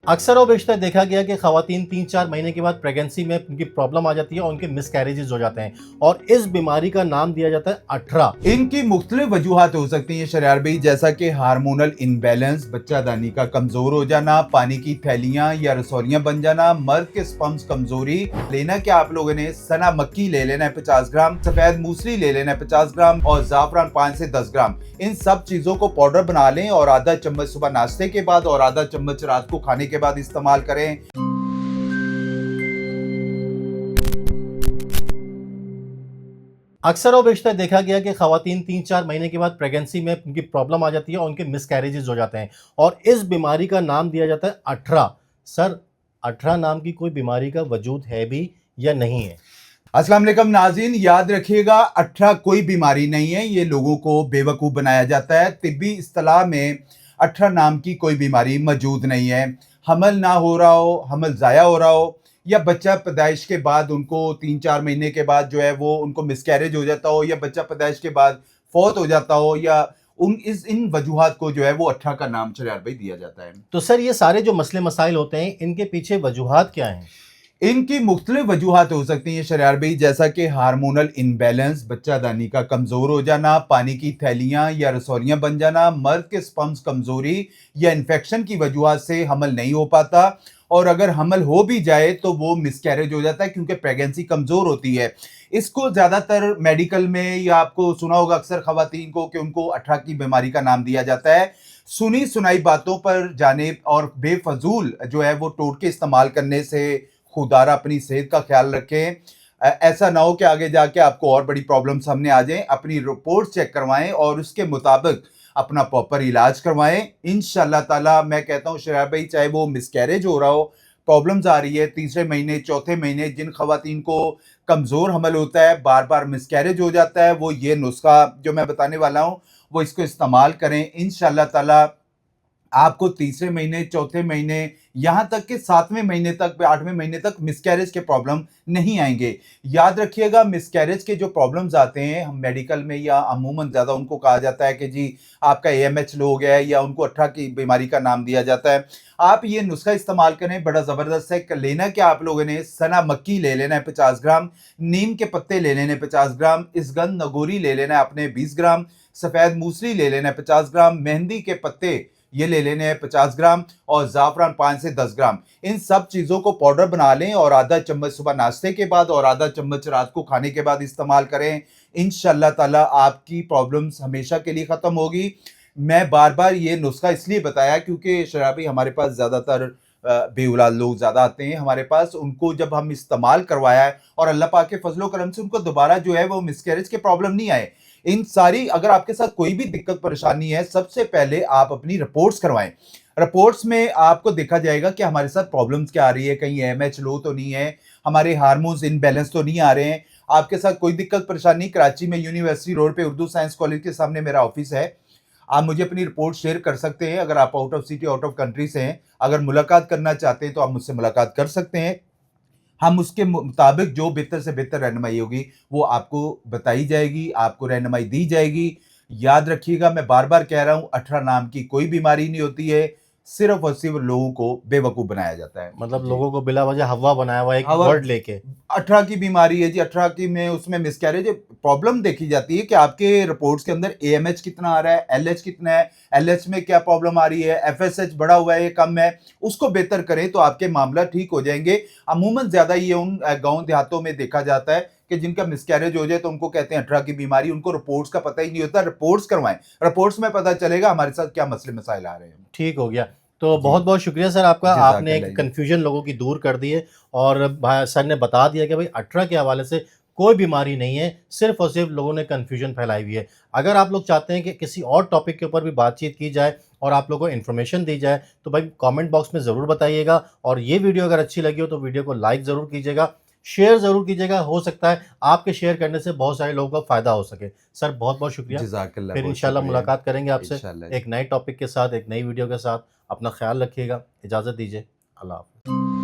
अक्सर और बेशतर देखा गया कि ख़वातीन 3-4 महीने के बाद प्रेगनेंसी में उनकी प्रॉब्लम आ जाती है और उनके मिसकैरेजेस हो जाते हैं और इस बीमारी का नाम दिया जाता है अठरा। इनकी मुख्तलिफ वजूहत हो सकती हैं शरार भाई, जैसा कि हार्मोनल इनबैलेंस, बच्चादानी का कमजोर हो जाना, पानी की थैलियां या रसौलियां बन जाना, मर्द के स्पर्म्स कमजोरी। लेना क्या आप लोगों ने, सना मक्की ले लेना है 50 ग्राम, सफेद मूसली ले लेना है 50 ग्राम और जाफरान 5 से 10 ग्राम। इन सब चीजों को पाउडर बना लें और आधा चम्मच सुबह नाश्ते के बाद और आधा चम्मच रात को खाने के बाद इस्तेमाल करें। अक्सर और बेशतर देखा गया कि ख़वातीन 3-4 महीने के बाद प्रेगनेंसी में उनकी प्रॉब्लम आ जाती है और उनके मिसकैरेजेस हो जाते हैं और इस बीमारी का नाम दिया जाता है अठरा। सर, अठरा नाम की कोई बीमारी का वजूद है भी या नहीं है? अस्सलाम वालेकुम नाज़रीन, याद रखिएगा, अठरा कोई बीमारी नहीं है। ये लोगों को बेवकूफ़ बनाया जाता है। तिब्बी इस्तिलाह में अठरा नाम की कोई बीमारी मौजूद नहीं है। हमल ना हो रहा हो, हमल ज़ाया हो रहा हो, या बच्चा पैदाइश के बाद उनको 3-4 महीने के बाद जो है वो उनको मिसकैरेज हो जाता हो, या बच्चा पैदाइश के बाद फौत हो जाता हो, या इन वजूहात को जो है वो अठरा का नाम शरियार भाई दिया जाता है। तो सर, ये सारे जो मसले मसाइल होते हैं, इनके पीछे वजूहात क्या हैं? इनकी मुख्तलिफ वजूहात हो सकती हैं शरियार भाई, जैसा कि हार्मोनल इनबैलेंस, बच्चादानी का कमज़ोर हो जाना, पानी की थैलियां या रसौलियां बन जाना, मर्द के स्पर्म्स कमज़ोरी या इन्फेक्शन की वजूहात से हमल नहीं हो पाता, और अगर हमल हो भी जाए तो वो मिसकैरेज हो जाता है क्योंकि प्रेगनेंसी कमज़ोर होती है। इसको ज़्यादातर मेडिकल में, या आपको सुना होगा अक्सर ख़वातीन को कि उनको अठरा की बीमारी का नाम दिया जाता है। सुनी सुनाई बातों पर जाने और बेफजूल जो है वो टोटके इस्तेमाल करने से खुदारा अपनी सेहत का ख्याल रखें। ऐसा ना हो कि आगे जाके आपको और बड़ी प्रॉब्लम सामने आ जाए। अपनी रिपोर्ट चेक करवाएं और उसके मुताबिक अपना प्रॉपर इलाज करवाएं। इंशाल्लाह ताला मैं कहता हूँ शरार भाई, चाहे वो मिसकैरेज हो रहा हो, प्रॉब्लम्स आ रही है तीसरे महीने चौथे महीने, जिन खवातीन को कमज़ोर हमल होता है, बार बार मिसकैरेज हो जाता है, वो ये नुस्खा जो मैं बताने वाला हूँ वो इसको इस्तेमाल करें। इंशाल्लाह ताला आपको तीसरे महीने, चौथे महीने, यहाँ तक कि 7वें महीने तक, 8वें महीने तक मिसकैरेज के प्रॉब्लम नहीं आएंगे। याद रखिएगा, मिसकैरेज के जो प्रॉब्लम्स आते हैं, हम मेडिकल में या अमूमन ज़्यादा उनको कहा जाता है कि जी आपका AMH लो हो गया है, या उनको अठरा की बीमारी का नाम दिया जाता है। आप ये नुस्खा इस्तेमाल करें, बड़ा ज़बरदस्त है। लेना क्या आप लोगों ने, सना मक्की ले लेना है 50 ग्राम, नीम के पत्ते ले लेने 50 ग्राम, इसगंध नगोरी ले लेना है आपने 20 ग्राम, सफ़ेद मूसली ले लेना है 50 ग्राम, मेहंदी के पत्ते ये ले लेने हैं 50 ग्राम और ज़ाफ़रान 5 से 10 ग्राम। इन सब चीज़ों को पाउडर बना लें और आधा चम्मच सुबह नाश्ते के बाद और आधा चम्मच रात को खाने के बाद इस्तेमाल करें। इंशाल्लाह ताला आपकी प्रॉब्लम्स हमेशा के लिए ख़त्म होगी। मैं बार बार ये नुस्खा इसलिए बताया क्योंकि शराबी हमारे पास ज़्यादातर बेऔलाद लोग ज़्यादा आते हैं हमारे पास। उनको जब हम इस्तेमाल करवाया है और अल्लाह पाक के फजलो करम से उनको दोबारा जो है वो मिसकैरेज के प्रॉब्लम नहीं आए। इन सारी, अगर आपके साथ कोई भी दिक्कत परेशानी है, सबसे पहले आप अपनी रिपोर्ट्स करवाएं। रिपोर्ट्स में आपको देखा जाएगा कि हमारे साथ प्रॉब्लम्स क्या आ रही है, कहीं AMH लो तो नहीं है, हमारे हार्मोन्स इनबैलेंस तो नहीं आ रहे हैं। आपके साथ कोई दिक्कत परेशानी, कराची में यूनिवर्सिटी रोड पे उर्दू साइंस कॉलेज के सामने मेरा ऑफिस है। आप मुझे अपनी रिपोर्ट शेयर कर सकते हैं। अगर आप out of city, out of country से हैं, अगर मुलाकात करना चाहते हैं तो आप मुझसे मुलाकात कर सकते हैं। हम उसके मुताबिक जो बेहतर से बेहतर रहनुमाई होगी वो आपको बताई जाएगी, आपको रहनुमाई दी जाएगी। याद रखिएगा, मैं बार बार कह रहा हूँ, अठरा नाम की कोई बीमारी नहीं होती है। सिर्फ और सिर्फ लोगों को बेवकूफ़ बनाया जाता है। मतलब जी। लोगों को बिला वजह हवा बनाया हुआ एक हवा वर्ड लेके। अठरा की बीमारी है जी, अठरा की में उसमें मिसकैरेज प्रॉब्लम देखी जाती है कि आपके रिपोर्ट्स के अंदर AMH कितना आ रहा है, LH कितना है, LH में क्या प्रॉब्लम आ रही है, FSH बढ़ा हुआ है, कम है। उसको बेहतर करें तो आपके मामला ठीक हो जाएंगे। अमूमन ज़्यादा ये उन गाँव देहातों में देखा जाता है कि जिनका मिसकैरेज हो जाए तो उनको कहते हैं अठरा की बीमारी, उनको रिपोर्ट्स का पता ही नहीं होता। रिपोर्ट्स करवाएं, रिपोर्ट्स में पता चलेगा हमारे साथ क्या मसले मसाइल आ रहे हैं। ठीक हो गया। तो जी, बहुत बहुत शुक्रिया सर आपका, आपने जज़ाकल्लाह एक जी। कन्फ्यूजन लोगों की दूर कर दी है और सर ने बता दिया कि भाई अठरा के हवाले से कोई बीमारी नहीं है, सिर्फ और सिर्फ लोगों ने कन्फ्यूजन फैलाई हुई है। अगर आप लोग चाहते हैं कि किसी और टॉपिक के ऊपर भी बातचीत की जाए और आप लोगों को इन्फॉर्मेशन दी जाए तो भाई कमेंट बॉक्स में ज़रूर बताइएगा, और ये वीडियो अगर अच्छी लगी हो तो वीडियो को लाइक ज़रूर कीजिएगा, शेयर ज़रूर कीजिएगा। हो सकता है आपके शेयर करने से बहुत सारे लोगों को फ़ायदा हो सके। सर, बहुत बहुत शुक्रिया। जज़ाकल्लाह, फिर बहुत इंशाल्लाह शुक्रिया। मुलाकात करेंगे आपसे इंशाल्लाह जी। एक नए टॉपिक के साथ, एक नई वीडियो के साथ। अपना ख्याल रखिएगा। इजाज़त दीजिए। अल्लाह हाफ़िज़।